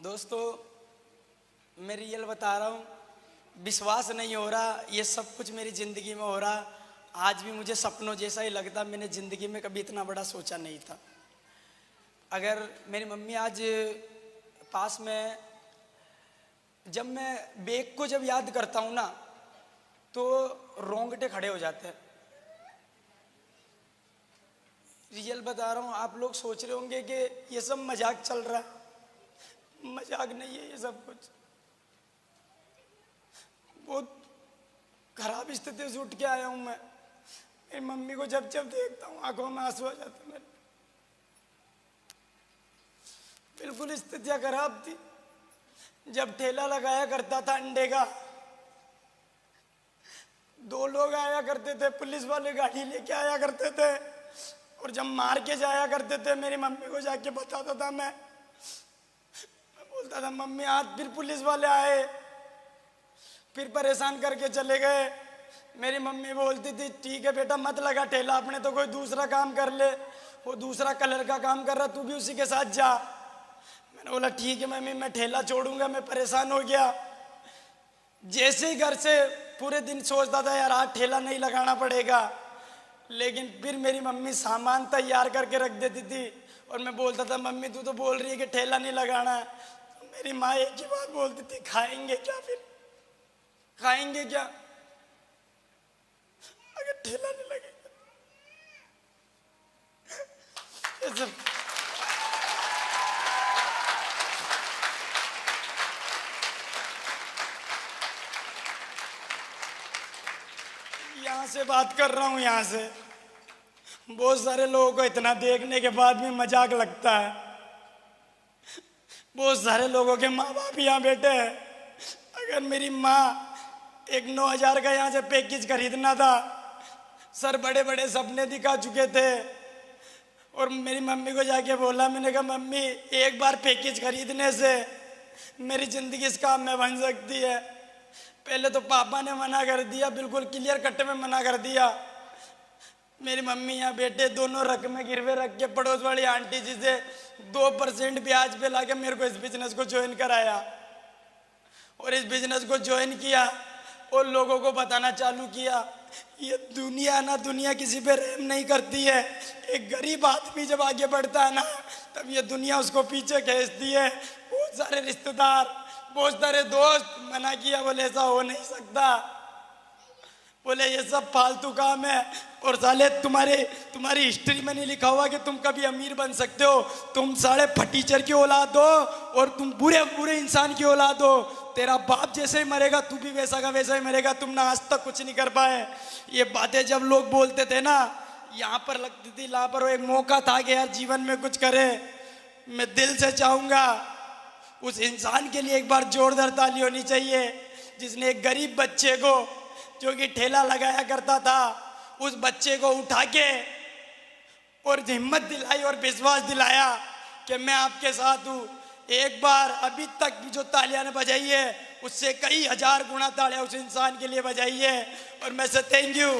दोस्तों, मैं रियल बता रहा हूँ, विश्वास नहीं हो रहा ये सब कुछ मेरी ज़िंदगी में हो रहा। आज भी मुझे सपनों जैसा ही लगता। मैंने ज़िंदगी में कभी इतना बड़ा सोचा नहीं था। अगर मेरी मम्मी आज पास में, जब मैं बेग को जब याद करता हूँ ना तो रोंगटे खड़े हो जाते हैं। रियल बता रहा हूँ, आप लोग सोच रहे होंगे कि ये सब मजाक चल रहा है। मजाक नहीं है ये सब कुछ। बहुत खराब स्थिति से उठ के आया हूँ मैं। मेरी मम्मी को जब जब देखता हूँ आंखों में आंसू आ जाते हैं मेरे। बिल्कुल स्थितियाँ खराब थी। जब ठेला लगाया करता था अंडे का, दो लोग आया करते थे, पुलिस वाले गाड़ी लेके आया करते थे, और जब मार के जाया करते थे मेरी मम्मी को जाके बताता था मैं बोलता था मम्मी आज फिर पुलिस वाले आए, फिर परेशान करके चले गए। मेरी मम्मी बोलती थी ठीक है बेटा मत लगा ठेला, अपने तो कोई दूसरा काम कर ले, वो दूसरा कलर का काम कर रहा, तू भी उसी के साथ जा। मैंने बोला ठीक है मम्मी मैं ठेला छोड़ूंगा। मैं परेशान हो गया। जैसे ही घर से पूरे दिन सोचता था यार आज ठेला नहीं लगाना पड़ेगा, लेकिन फिर मेरी मम्मी सामान तैयार करके रख देती थी और मैं बोलता था मम्मी तू तो बोल रही है कि ठेला नहीं लगाना है। तो मेरी माँ एक ही बात बोलती थी खाएंगे क्या, फिर खाएंगे क्या अगर ठेला नहीं लगेगा। ये सब यहाँ से बात कर रहा हूँ, यहाँ से बहुत सारे लोगों को इतना देखने के बाद भी मजाक लगता है। बहुत सारे लोगों के माँ बाप यहाँ बैठे हैं। अगर मेरी माँ एक 9,000 का यहाँ से पैकेज खरीदना था, सर बड़े बड़े सपने दिखा चुके थे, और मेरी मम्मी को जाके बोला, मैंने कहा मम्मी एक बार पैकेज खरीदने से मेरी जिंदगी इस काम में बन सकती है। पहले तो पापा ने मना कर दिया, बिल्कुल क्लियर कट में मना कर दिया। मेरी मम्मी यहाँ बेटे दोनों रकमें गिरवे रख के पड़ोस वाली आंटी जी से 2% ब्याज पे लाके मेरे को इस बिजनेस को ज्वाइन कराया, और इस बिजनेस को ज्वाइन किया और लोगों को बताना चालू किया। ये दुनिया ना, दुनिया किसी पे रहम नहीं करती है। एक गरीब आदमी जब आगे बढ़ता है ना तब ये दुनिया उसको पीछे खींचती है। बहुत सारे रिश्तेदार, बहुत सारे दोस्त मना किया, बोले ऐसा हो नहीं सकता, बोले ये सब फालतू काम है, और साले तुम्हारी हिस्ट्री में नहीं लिखा हुआ कि तुम कभी अमीर बन सकते हो। तुम साले फटीचर की औलाद हो और तुम बुरे बुरे इंसान की औलाद हो। तेरा बाप जैसे ही मरेगा तू भी वैसा का वैसा ही मरेगा। तुम ना आज तक कुछ नहीं कर पाए। ये बातें जब लोग बोलते थे ना, यहाँ पर लगती थी लापरवाही। एक मौका था कि यार जीवन में कुछ करे। मैं दिल से चाहूँगा उस इंसान के लिए एक बार जोरदार ताली होनी चाहिए जिसने एक गरीब बच्चे को, जो कि ठेला लगाया करता था, उस बच्चे को उठा के और हिम्मत दिलाई और विश्वास दिलाया कि मैं आपके साथ हूँ। एक बार अभी तक जो तालियां ने बजाई है उससे कई हजार गुना तालियां उस इंसान के लिए बजाई है, और मैं से थैंक यू।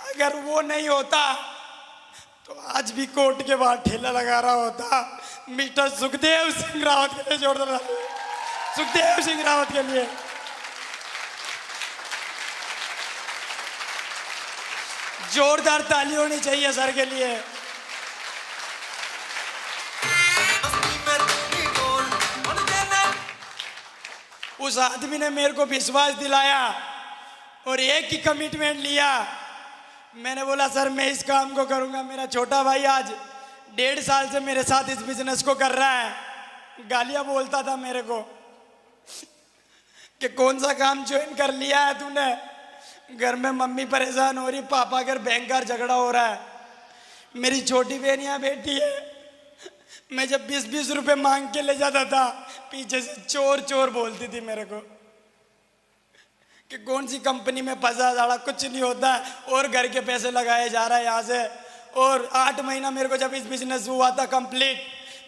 अगर वो नहीं होता तो आज भी कोर्ट के बाहर ठेला लगा रहा होता। मिस्टर सुखदेव सिंह रावत के लिए जोरदार, सुखदेव सिंह रावत के लिए। जोरदार ताली होनी चाहिए सर के लिए। उस आदमी ने मेरे को विश्वास दिलाया और एक ही कमिटमेंट लिया। मैंने बोला सर मैं इस काम को करूंगा। मेरा छोटा भाई आज 1.5 साल से मेरे साथ इस बिजनेस को कर रहा है। गालियां बोलता था मेरे को कि कौन सा काम ज्वाइन कर लिया है तूने। घर में मम्मी परेशान हो रही, पापा घर बैंकर झगड़ा हो रहा है, मेरी छोटी बहन यहाँ बैठी है। मैं जब 20-20 रुपए मांग के ले जाता था, पीछे से चोर चोर बोलती थी मेरे को कि कौन सी कंपनी में फंसा जाड़ा, कुछ नहीं होता, और घर के पैसे लगाए जा रहा है यहाँ से। और 8 महीना मेरे को जब इस बिजनेस हुआ था कंप्लीट,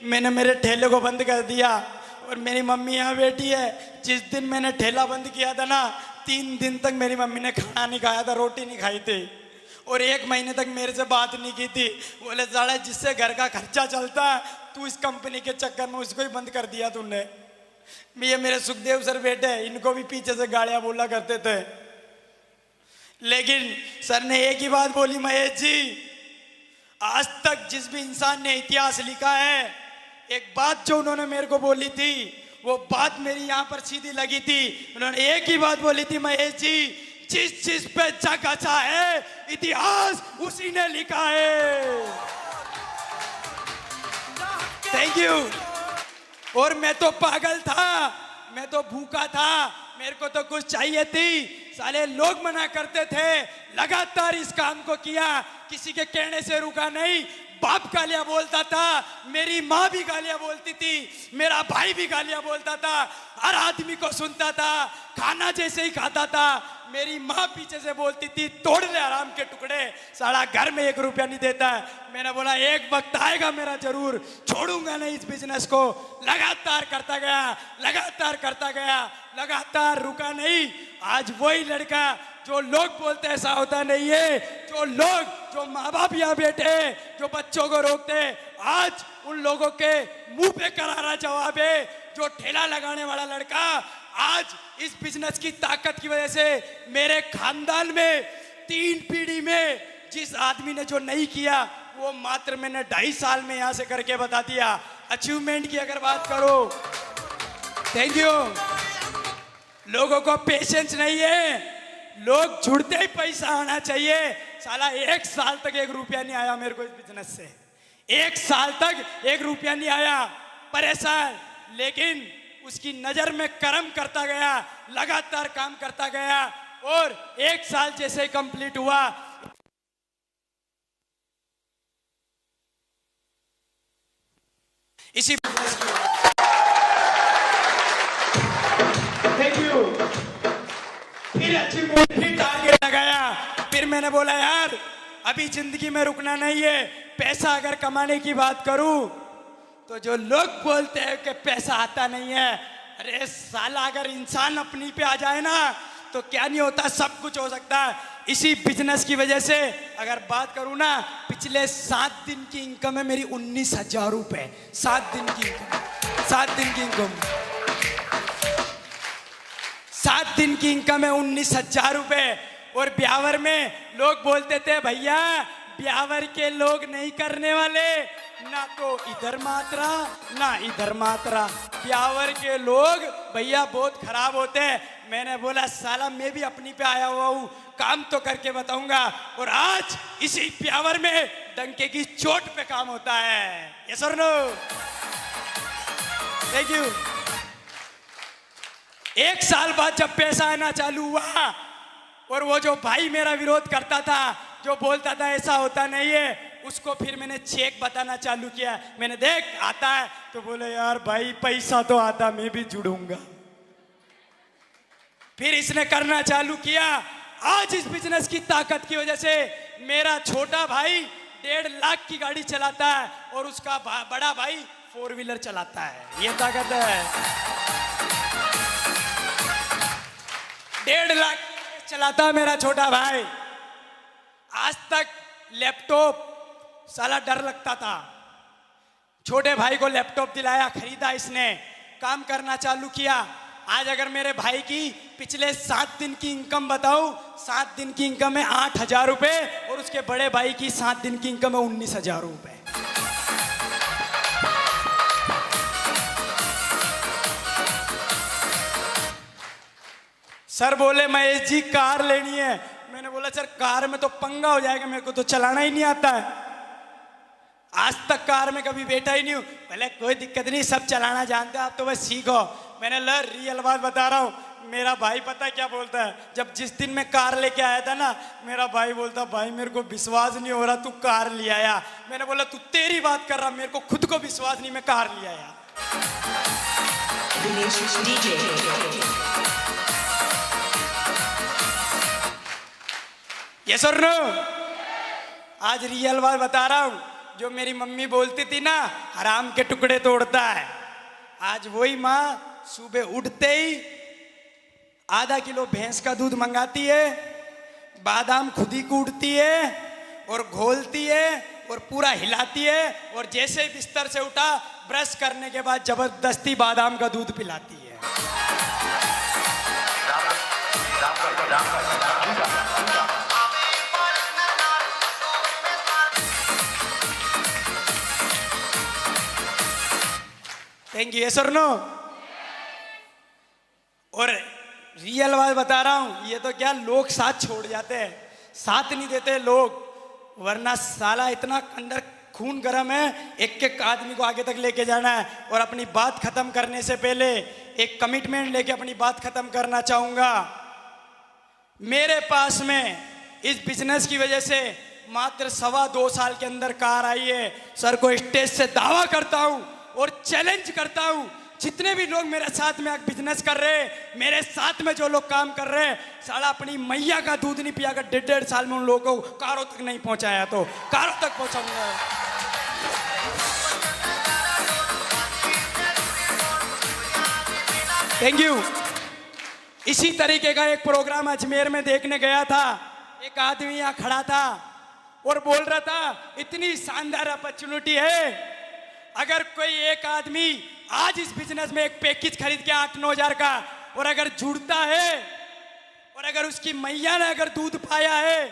मैंने मेरे ठेले को बंद कर दिया। और मेरी मम्मी यहाँ बैठी है। जिस दिन मैंने ठेला बंद किया था ना, 3 दिन तक मेरी मम्मी ने खाना नहीं खाया था, रोटी नहीं खाई थी। और 1 महीने तक मेरे से बात नहीं की थी। बोले साला जिससे घर का खर्चा चलता है तू इस कंपनी के चक्कर में उसको ही बंद कर दिया तूने। ये मेरे सुखदेव सर बेटे, इनको भी पीछे से गालियां बोला करते थे, लेकिन सर ने एक ही बात बोली, महेश जी आज तक जिस भी इंसान ने इतिहास लिखा है, एक बात जो उन्होंने मेरे को बोली थी वो बात मेरी यहाँ पर सीधी लगी थी। उन्होंने एक ही बात बोली थी, महेश जी जिस चीज पे जग अच्छा है इतिहास उसी ने लिखा है। Thank you. और मैं तो पागल था, मैं तो भूखा था, मेरे को तो कुछ चाहिए थी। साले लोग मना करते थे, लगातार इस काम को किया, किसी के कहने से रुका नहीं। बाप गालियां बोलता था, मेरी माँ भी गालियां बोलती थी, मेरा भाई भी गालियां बोलता था, हर आदमी को सुनता था। खाना जैसे ही खाता था मेरी माँ पीछे से बोलती थी तोड़ ले आराम के टुकड़े, साला घर में 1 रुपया नहीं देता है। मैंने बोला एक वक्त आएगा मेरा जरूर, छोड़ूंगा नहीं इस बिजनेस को। लगातार करता गया, लगातार करता गया, लगातार रुका नहीं। आज वही लड़का जो लोग बोलते ऐसा होता नहीं है, जो माँ बाप यहाँ बैठे जो बच्चों को रोकते, आज उन लोगों के मुंह पे करारा जवाब है। जो ठेला लगाने वाला लड़का आज इस बिजनेस की ताकत की वजह से मेरे खानदान में 3 पीढ़ी में जिस आदमी ने जो नहीं किया वो मात्र मैंने 2.5 साल में यहां से करके बता दिया। अचीवमेंट की अगर बात करो, थैंक यू। लोगों को पेशेंस नहीं है, लोग जुड़ते ही पैसा आना चाहिए। साला 1 साल तक 1 रुपया नहीं आया मेरे को इस बिजनेस से, 1 साल तक 1 रुपया नहीं आया, परेशान। लेकिन उसकी नजर में कर्म करता गया, लगातार काम करता गया, और 1 साल जैसे कंप्लीट हुआ इसी थैंक यू। फिर अचीवमेंट, फिर टारगेट लगाया। फिर मैंने बोला यार अभी जिंदगी में रुकना नहीं है। पैसा अगर कमाने की बात करूं तो जो लोग बोलते हैं कि पैसा आता नहीं है, अरे साला अगर इंसान अपनी पे आ जाए ना तो क्या नहीं होता, सब कुछ हो सकता है। इसी बिजनेस की वजह से अगर बात करूं ना, पिछले 7 दिन की इनकम है मेरी 19,000 रुपए। 7 दिन की इनकम, 7 दिन की इनकम, 7 दिन की इनकम है 19,000 रुपए। और ब्यावर में लोग बोलते थे भैया ब्यावर के लोग नहीं करने वाले, ना तो इधर मात्रा ना इधर मात्रा, ब्यावर के लोग भैया बहुत खराब होते हैं। मैंने बोला साला मैं भी अपनी पे आया हुआ हूँ, काम तो करके बताऊंगा। और आज इसी ब्यावर में डंके की चोट पे काम होता है। यस और नो? Thank you. 1 साल बाद जब पैसा आना चालू हुआ और वो जो भाई मेरा विरोध करता था, जो बोलता था ऐसा होता नहीं है, उसको फिर मैंने चेक बताना चालू किया। मैंने देख आता है तो बोले यार भाई पैसा तो आता, मैं भी जुड़ूंगा। फिर इसने करना चालू किया। आज इस बिजनेस की ताकत की वजह से मेरा छोटा भाई 1.5 लाख की गाड़ी चलाता है और उसका बड़ा भाई 4 व्हीलर चलाता है। ये ताकत है। 1.5 लाख चलाता है मेरा छोटा भाई। आज तक लैपटॉप साला डर लगता था, छोटे भाई को लैपटॉप दिलाया, खरीदा इसने, काम करना चालू किया। आज अगर मेरे भाई की पिछले 7 दिन की इनकम बताऊं, 7 दिन की इनकम है 8,000 रुपए और उसके बड़े भाई की 7 दिन की इनकम है 19,000 रुपए। सर बोले महेश जी कार लेनी है। मैंने बोला सर कार में तो पंगा हो जाएगा, मेरे को तो चलाना ही नहीं आता है, आज तक कार में कभी बैठा ही नहीं हूँ। पहले कोई दिक्कत नहीं, सब चलाना जानते हैं, आप तो बस सीखो। मैंने ला रियल बात बता रहा हूँ, मेरा भाई पता है क्या बोलता है, जब जिस दिन मैं कार लेके आया था ना, मेरा भाई बोलता भाई मेरे को विश्वास नहीं हो रहा तू कार ले आया। मैंने बोला तू तेरी बात कर रहा, मेरे को खुद को विश्वास नहीं मैं कार ले आया। यस और नो? आज रियल बात बता रहा हूँ, जो मेरी मम्मी बोलती थी ना हराम के टुकड़े तोड़ता है, आज वही माँ सुबह उठते ही आधा किलो भैंस का दूध मंगाती है, बादाम खुद ही कूटती है और घोलती है और पूरा हिलाती है और जैसे ही बिस्तर से उठा ब्रश करने के बाद जबरदस्ती बादाम का दूध पिलाती है। Thank you. Sir no. और रियल बात बता रहा हूं, ये तो क्या लोग साथ छोड़ जाते हैं, साथ नहीं देते लोग, वरना साला इतना अंदर खून गर्म है, एक एक आदमी को आगे तक लेके जाना है। और अपनी बात खत्म करने से पहले एक कमिटमेंट लेके अपनी बात खत्म करना चाहूंगा। मेरे पास में इस बिजनेस की वजह से मात्र 2.25 साल के अंदर कार आई है। सर को स्टेज से दावा करता हूं और चैलेंज करता हूं, जितने भी लोग मेरे साथ में बिजनेस कर रहे, मेरे साथ में जो लोग काम कर रहे, साला अपनी मैया का दूध नहीं पिया कर 1.5 साल में उन लोगों को कारों तक नहीं पहुंचाया तो कारों तक पहुंचाऊंगा। Thank you. इसी तरीके का एक प्रोग्राम अजमेर में देखने गया था। एक आदमी यहाँ खड़ा था और बोल रहा था इतनी शानदार अपॉर्चुनिटी है, अगर कोई एक आदमी आज इस बिजनेस में एक पैकेज खरीद के 8-9 हजार का और अगर जुड़ता है और अगर उसकी मैया ने अगर दूध पाया है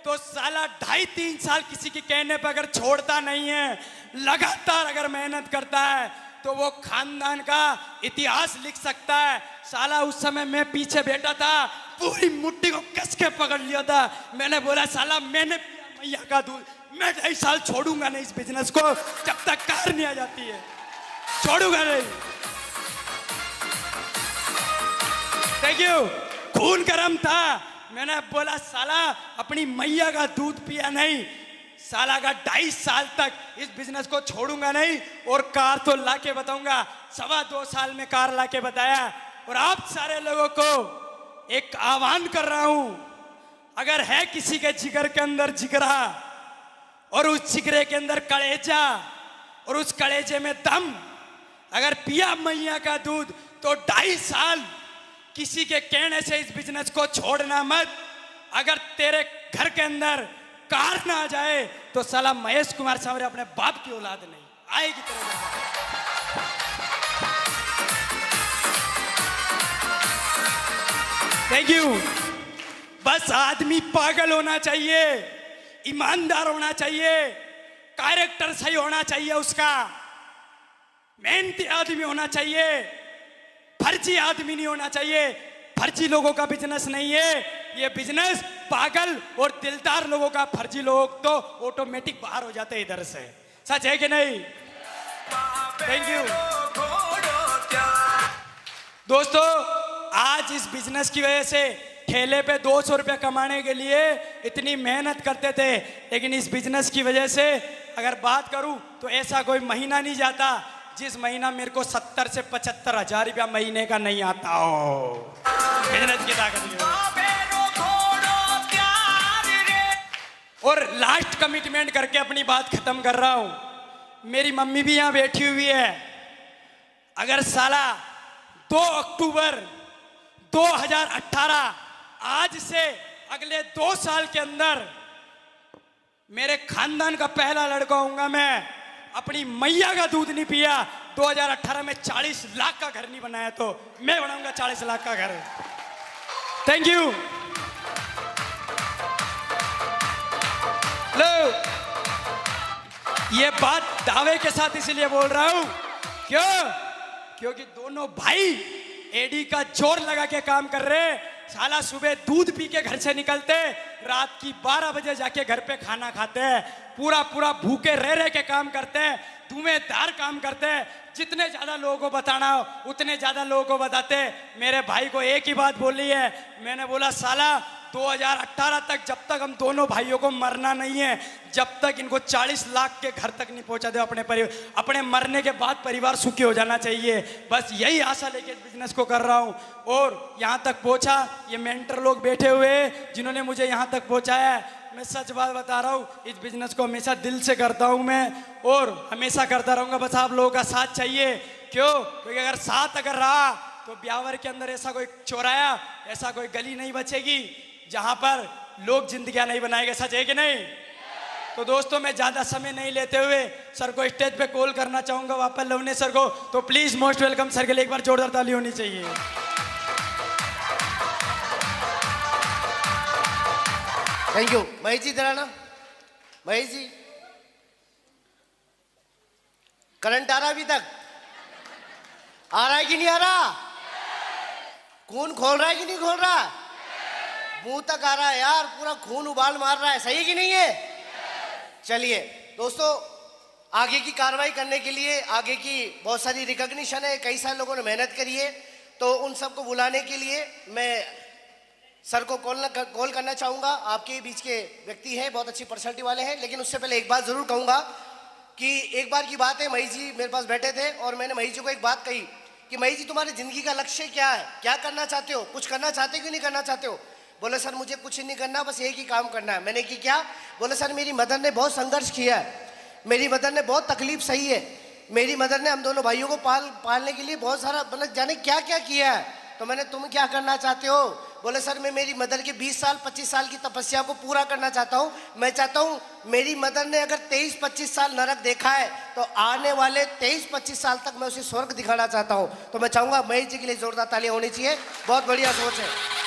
तो साला 2.5-3 साल किसी के कहने पर अगर छोड़ता नहीं है, लगातार अगर मेहनत करता है तो वो खानदान का इतिहास लिख सकता है। साला उस समय मैं पीछे बैठा था, पूरी मुट्ठी को कस के पकड़ लिया था। मैंने बोला साला मैंने पिया मैया का दूध, मैं 2.5 साल छोड़ूंगा नहीं इस बिजनेस को जब तक कार नहीं आ जाती है, छोड़ूंगा नहीं। Thank you. खून गर्म था, मैंने बोला साला अपनी मैया का दूध पिया नहीं, साला का 2.5 साल तक इस बिजनेस को छोड़ूंगा नहीं और कार तो लाके बताऊंगा। 2.25 साल में कार लाके बताया। और आप सारे लोगों को एक आह्वान कर रहा हूं, अगर है किसी के जिगर के अंदर जिगरा और उस जिगरे के अंदर कलेजा और उस कलेजे में दम, अगर पिया मैया का दूध तो 2.5 साल किसी के कहने से इस बिजनेस को छोड़ना मत। अगर तेरे घर के अंदर कार ना आ जाए तो साला महेश कुमार सावरे अपने बाप की औलाद नहीं आएगी तेरे। Thank you. बस आदमी पागल होना चाहिए, ईमानदार होना चाहिए, कैरेक्टर सही होना चाहिए, उसका मेहनती आदमी होना चाहिए, फर्जी आदमी नहीं होना चाहिए। फर्जी लोगों का बिजनेस नहीं है ये बिजनेस, पागल और दिलदार लोगों का। फर्जी लोग तो ऑटोमेटिक बाहर हो जाते हैं इधर से। सच है कि नहीं? थैंक यू दोस्तों। आज इस बिजनेस की वजह से ठेले पे 200 रुपये कमाने के लिए इतनी मेहनत करते थे, लेकिन इस बिजनेस की वजह से अगर बात करूं तो ऐसा कोई महीना नहीं जाता जिस महीना मेरे को 70 से 75 हजार रुपया महीने का नहीं आता हो। मेहनत की ताकत। और लास्ट कमिटमेंट करके अपनी बात खत्म कर रहा हूं। मेरी मम्मी भी यहां बैठी हुई है। अगर साला 2 अक्टूबर 2018 आज से अगले 2 साल के अंदर मेरे खानदान का पहला लड़का होऊंगा मैं, अपनी मैया का दूध नहीं पिया, 2018 में 40 लाख का घर नहीं बनाया तो मैं बनाऊंगा 40 लाख का घर। Thank you. लो, ये बात दावे के साथ इसलिए बोल रहा हूं, क्योंकि दोनों भाई एडी का जोर लगा के काम कर रहे। साला सुबह दूध पी के घर से निकलते, रात की 12 बजे जाके घर पे खाना खाते हैं, पूरा भूखे रह के काम करते हैं, धुएंधार काम करते हैं। जितने ज्यादा लोगों को बताना हो उतने ज्यादा लोगों को बताते। मेरे भाई को एक ही बात बोली है, मैंने बोला साला 2018 तक जब तक हम दोनों भाइयों को मरना नहीं है, जब तक इनको 40 लाख के घर तक नहीं पहुंचा दे अपने मरने के बाद परिवार सुखी हो जाना चाहिए। बस यही आशा लेके इस बिजनेस को कर रहा हूं और यहां तक पहुंचा। ये मेंटर लोग बैठे हुए जिन्होंने मुझे यहां तक पहुंचाया है। मैं सच बात बता रहा हूँ, इस बिजनेस को हमेशा दिल से करता हूँ मैं और हमेशा करता रहूँगा। बस आप लोगों का साथ चाहिए। क्योंकि अगर साथ अगर रहा तो ब्यावर के अंदर ऐसा कोई चौराया, ऐसा कोई गली नहीं बचेगी जहाँ पर लोग जिंदगियां नहीं बनाएंगे, सच है कि नहीं? तो दोस्तों मैं ज्यादा समय नहीं लेते हुए सर को स्टेज पे कॉल करना चाहूंगा वापस लवने सर को। तो प्लीज मोस्ट वेलकम सर के लिए एक बार जोरदार ताली होनी चाहिए। Thank you. महेश जी जरा ना, महेश जी करंट आ रहा अभी तक? आ रहा है कि नहीं आ रहा? खून खोल रहा है कि नहीं खोल रहा? मुंह तक आ रहा है यार, पूरा खून उबाल मार रहा है, सही है कि नहीं है? चलिए दोस्तों, आगे की कार्रवाई करने के लिए आगे की बहुत सारी रिकॉग्निशन है, कई सारे लोगों ने मेहनत करी है, तो उन सबको बुलाने के लिए मैं सर को कॉल करना चाहूँगा। आपके बीच के व्यक्ति हैं, बहुत अच्छी पर्सनैलिटी वाले हैं, लेकिन उससे पहले एक बात ज़रूर कहूँगा कि एक बार की बात है, महेश जी मेरे पास बैठे थे और मैंने महेश जी को एक बात कही कि महेश जी तुम्हारी ज़िंदगी का लक्ष्य क्या है, क्या करना चाहते हो, कुछ करना चाहते हो कि नहीं करना चाहते हो? बोले सर मुझे कुछ नहीं करना, बस एक ही काम करना है। मैंने कि क्या? बोले सर मेरी मदर ने बहुत संघर्ष किया है, मेरी मदर ने बहुत तकलीफ सही है, मेरी मदर ने हम दोनों भाइयों को पालने के लिए बहुत सारा मतलब जाने क्या क्या किया है। तो मैंने तुम क्या करना चाहते हो? बोले सर मैं मेरी मदर के 20 साल 25 साल की तपस्या को पूरा करना चाहता हूँ। मैं चाहता हूँ मेरी मदर ने अगर 23-25 साल नरक देखा है तो आने वाले 23-25 साल तक मैं उसे स्वर्ग दिखाना चाहता हूँ। तो मैं चाहूँगा महेश जी के लिए जोरदार तालियां होनी चाहिए, बहुत बढ़िया सोच है।